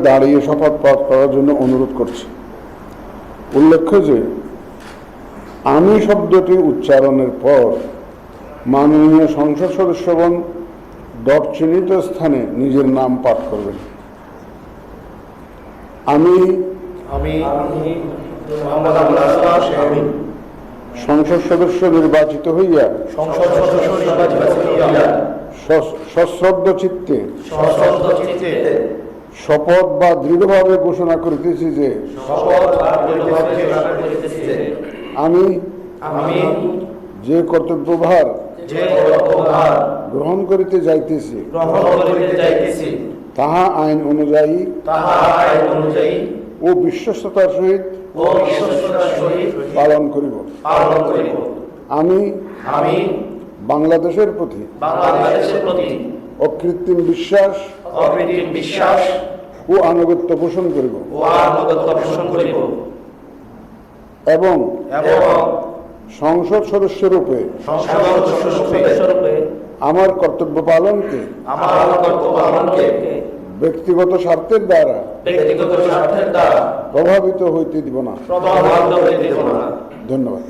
দাঁড়িয়ে শপথ পাঠ করার জন্য অনুরোধ করছি। উল্লেখ্য যে আমি শব্দটি উচ্চারণের পর মাননীয় সংসদ সদস্যগণ ডট চিহ্নিত স্থানে নিজের নাম পাঠ করবেন। আমি সংসদ সদস্য নির্বাচিত হইয়া সশ্রদ্ধ চিত্তে শপথ বা দৃঢ়ভাবে ঘোষণা করিতেছি যে আমি যে কর্তব্যভার গ্রহণ করিতে যাইতেছি তাহা আইন অনুযায়ী ও বিশ্বস্ততার সহিত পালন করিব। আমি বাংলাদেশের প্রতি অকৃত্রিম বিশ্বাস ও আনুগত্য পোষণ করিব এবং সংসদ সদস্য রূপে আমার কর্তব্য পালনকে ব্যক্তিগত স্বার্থের দ্বারা প্রভাবিত হইতে দিব না। ধন্যবাদ।